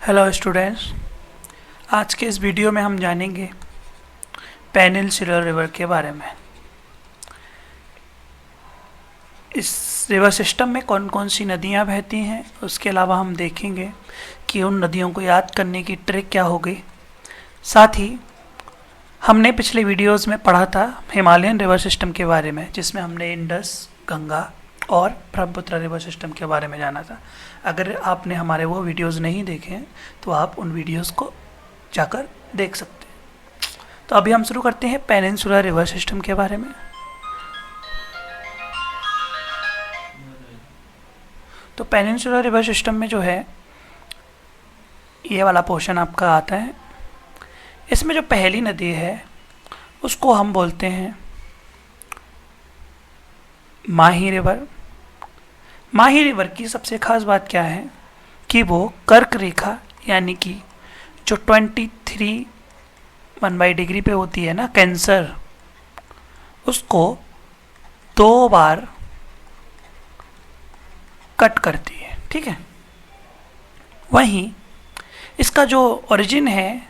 Hello students, आज के इस वीडियो में हम जानेंगे पेनिनसुलर रिवर के बारे में। इस रिवर सिस्टम में कौन कौन सी नदियां बहती हैं, उसके अलावा हम देखेंगे कि उन नदियों को याद करने की ट्रिक क्या होगी। साथ ही हमने पिछले वीडियोस में पढ़ा था हिमालयन रिवर सिस्टम के बारे में, जिसमें हमने इंडस, गंगा और ब्रह्मपुत्र रिवर सिस्टम के बारे में जाना था। अगर आपने हमारे वो वीडियोस नहीं देखे हैं तो आप उन वीडियोस को जाकर देख सकते हैं। तो अभी हम शुरू करते हैं पेनिनसुलर रिवर सिस्टम के बारे में। तो पेनिनसुलर रिवर सिस्टम में जो है ये वाला पोर्शन आपका आता है। इसमें जो पहली नदी है उसको हम बोलते हैं माही रिवर। माही रिवर की सबसे खास बात क्या है कि वो कर्क रेखा यानी कि जो 23 पे होती है ना कैंसर, उसको 2 बार कट करती है। ठीक है, वहीं इसका जो ओरिजिन है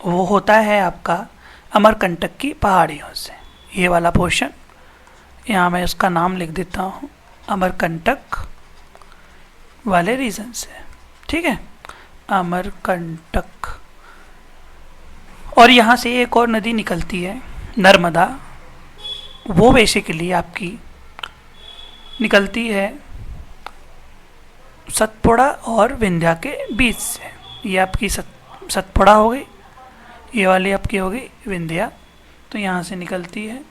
वो होता है आपका अमरकंटक की पहाड़ियों से। ये वाला पोर्शन यहाँ मैं उसका नाम लिख देता हूँ, अमरकंटक वाले रीजन से। ठीक है, अमरकंटक। और यहाँ से एक और नदी निकलती है नर्मदा। वो बेसिकली आपकी निकलती है सतपुड़ा और विंध्या के बीच से। ये आपकी सतपुड़ा हो गई, ये वाली आपकी हो गई विंध्या। तो यहाँ से निकलती है।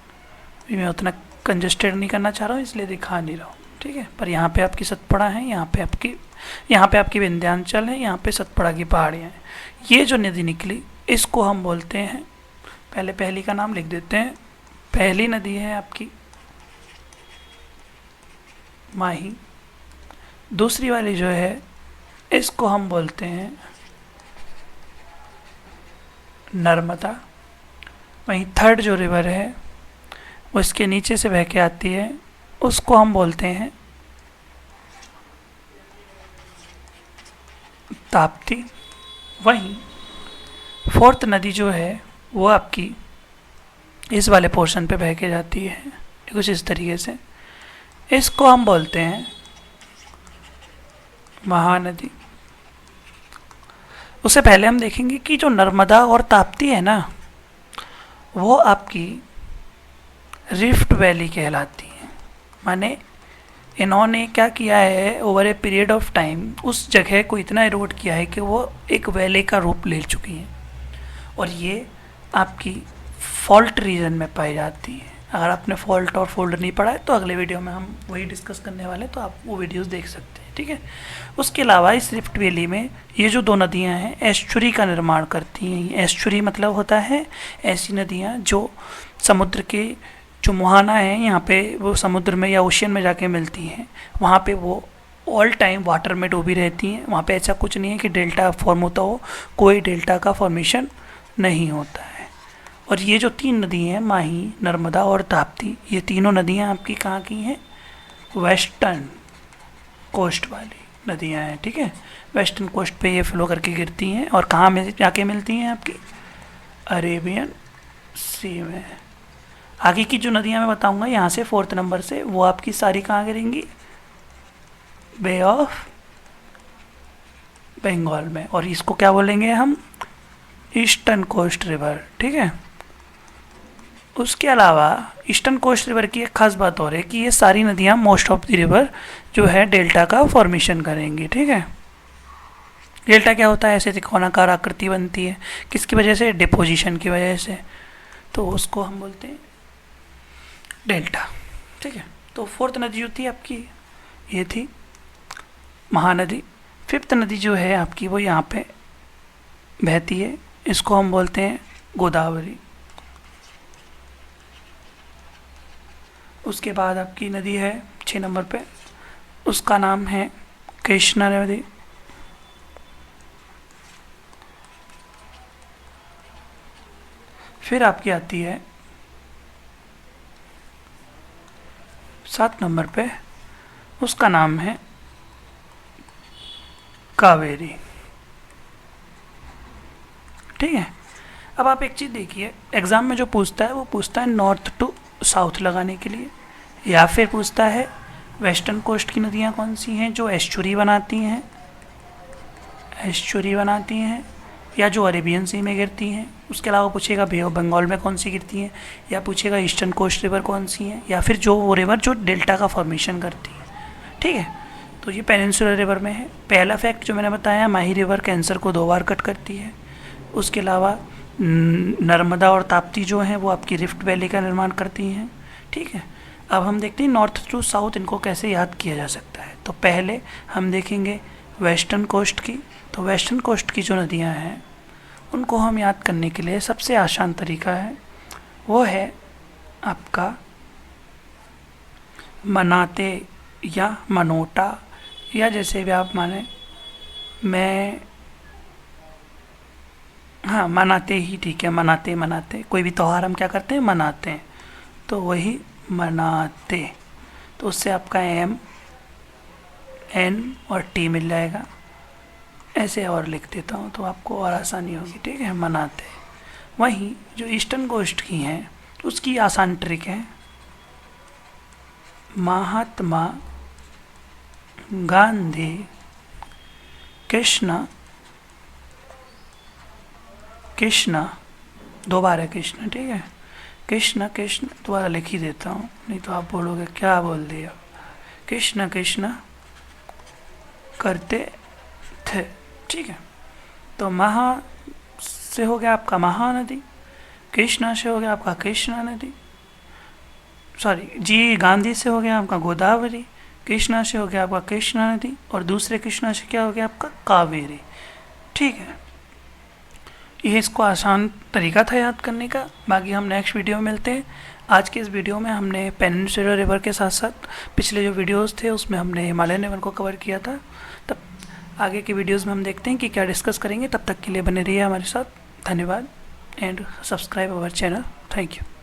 मैं उतना कंजस्टेड नहीं करना चाह रहा हूँ इसलिए दिखा नहीं रहा हूँ। ठीक है, पर यहाँ पे आपकी सतपुड़ा है, यहाँ पे आपकी विंध्यांचल है, यहाँ पे सतपुड़ा की पहाड़ियाँ हैं। ये जो नदी निकली इसको हम बोलते हैं, पहले पहली का नाम लिख देते हैं। पहली नदी है आपकी माही। दूसरी वाली जो है इसको हम बोलते हैं नर्मदा। वहीं थर्ड जो रिवर है वो इसके नीचे से बह के आती है, उसको हम बोलते हैं ताप्ती। वहीं फोर्थ नदी जो है वो आपकी इस वाले पोर्शन पे बह के जाती है कुछ इस तरीके से, इसको हम बोलते हैं महानदी। उससे पहले हम देखेंगे कि जो नर्मदा और ताप्ती है ना वो आपकी रिफ्ट वैली कहलाती है। माने इन्होंने क्या किया है, over a period of time उस जगह को इतना इरोड किया है कि वो एक वैली का रूप ले चुकी हैं और ये आपकी फॉल्ट रीजन में पाई जाती है। अगर आपने फॉल्ट और फोल्ड नहीं पढ़ा है तो अगले वीडियो में हम वही डिस्कस करने वाले हैं, तो आप वो वीडियोस देख सकते हैं। ठीक है, उसके अलावा इस रिफ्ट वैली में ये जो 2 नदियां हैं एस्चुरी का निर्माण करती हैं। एस्चुरी मतलब होता है ऐसी नदियां जो समुद्र के जो मुहाना है यहाँ पे वो समुद्र में या ओशियन में जाके मिलती हैं, वहाँ पे वो ऑल टाइम वाटर में डूबी रहती हैं। वहाँ पे ऐसा कुछ नहीं है कि डेल्टा फॉर्म होता हो, कोई डेल्टा का फॉर्मेशन नहीं होता है। और ये जो 3 नदी हैं माही, नर्मदा और ताप्ती, ये तीनों नदियाँ आपकी कहाँ की हैं? वेस्टर्न कोस्ट वाली नदियाँ हैं। ठीक है, वेस्टर्न कोस्ट पे ये फ्लो करके गिरती हैं और कहाँ में जाके मिलती हैं? आपकी अरेबियन सी में। आगे की जो नदियाँ मैं बताऊंगा यहाँ से 4th नंबर से, वो आपकी सारी कहाँ गिरेंगी? बे ऑफ बंगाल में। और इसको क्या बोलेंगे हम? Eastern coast river. ठीक है, उसके अलावा ईस्टर्न कोस्ट रिवर की एक खास बात और है कि ये सारी नदियाँ मोस्ट ऑफ द रिवर जो है डेल्टा का फॉर्मेशन करेंगी। ठीक है, डेल्टा क्या होता है? ऐसे त्रिकोणाकार आकृति बनती है, किसकी वजह से? डिपोजिशन की वजह से। तो उसको हम बोलते हैं डेल्टा। ठीक है, तो 4th नदी जो थी आपकी ये थी महानदी। 5th नदी जो है आपकी वो यहाँ पे बहती है, इसको हम बोलते हैं गोदावरी। उसके बाद आपकी नदी है 6 नंबर पे, उसका नाम है कृष्णा नदी। फिर आपकी आती है 7 नंबर पे, उसका नाम है कावेरी। ठीक है। अब आप एक चीज़ देखिए, एग्ज़ाम में जो पूछता है वो पूछता है नॉर्थ टू साउथ लगाने के लिए, या फिर पूछता है वेस्टर्न कोस्ट की नदियाँ कौन सी हैं जो एस्चुरी बनाती हैं, या जो अरेबियन सी में गिरती हैं। उसके अलावा पूछेगा बे ऑफ बंगाल में कौन सी गिरती हैं, या पूछेगा ईस्टर्न कोस्ट रिवर कौन सी हैं, या फिर जो वो रिवर जो डेल्टा का फॉर्मेशन करती है। ठीक है, तो ये पेनिनसुलर रिवर में है। पहला फैक्ट जो मैंने बताया, माही रिवर कैंसर को 2 बार कट करती है। उसके अलावा नर्मदा और ताप्ती जो हैं वो आपकी रिफ्ट वैली का निर्माण करती हैं। ठीक है, अब हम देखते हैं नॉर्थ टू साउथ इनको कैसे याद किया जा सकता है। तो पहले हम देखेंगे वेस्टर्न कोस्ट की। तो वेस्टर्न कोस्ट की जो नदियां हैं उनको हम याद करने के लिए सबसे आसान तरीका है वो है आपका मनाते या मनोटा, या जैसे भी आप माने, मैं हाँ मनाते ही ठीक है, मनाते कोई भी त्यौहार हम क्या करते हैं, मनाते हैं, तो वही मनाते। तो उससे आपका एम एन और टी मिल जाएगा। ऐसे और लिख देता हूँ तो आपको और आसानी होगी। ठीक है, मनाते। वहीं जो ईस्टर्न कोस्ट की हैं उसकी आसान ट्रिक है महात्मा गांधी कृष्णा 2 बार है कृष्ण। ठीक है, कृष्ण दोबारा लिख ही देता हूँ, नहीं तो आप बोलोगे क्या बोल दिया। कृष्ण करते थे। ठीक है, तो महा से हो गया आपका महानदी, कृष्णा से हो गया आपका कृष्णा नदी, गांधी से हो गया आपका गोदावरी, कृष्णा से हो गया आपका कृष्णा नदी, और दूसरे कृष्णा से क्या हो गया आपका कावेरी। ठीक है, ये इसको आसान तरीका था याद करने का। बाकी हम नेक्स्ट वीडियो में मिलते हैं। आज के इस वीडियो में हमने पेनिनसुलर रिवर के साथ साथ पिछले जो वीडियोस थे उसमें हमने हिमालयन रिवर को कवर किया था। तब आगे के वीडियोस में हम देखते हैं कि क्या डिस्कस करेंगे। तब तक के लिए बने रहिए हमारे साथ। धन्यवाद and subscribe our channel. Thank you.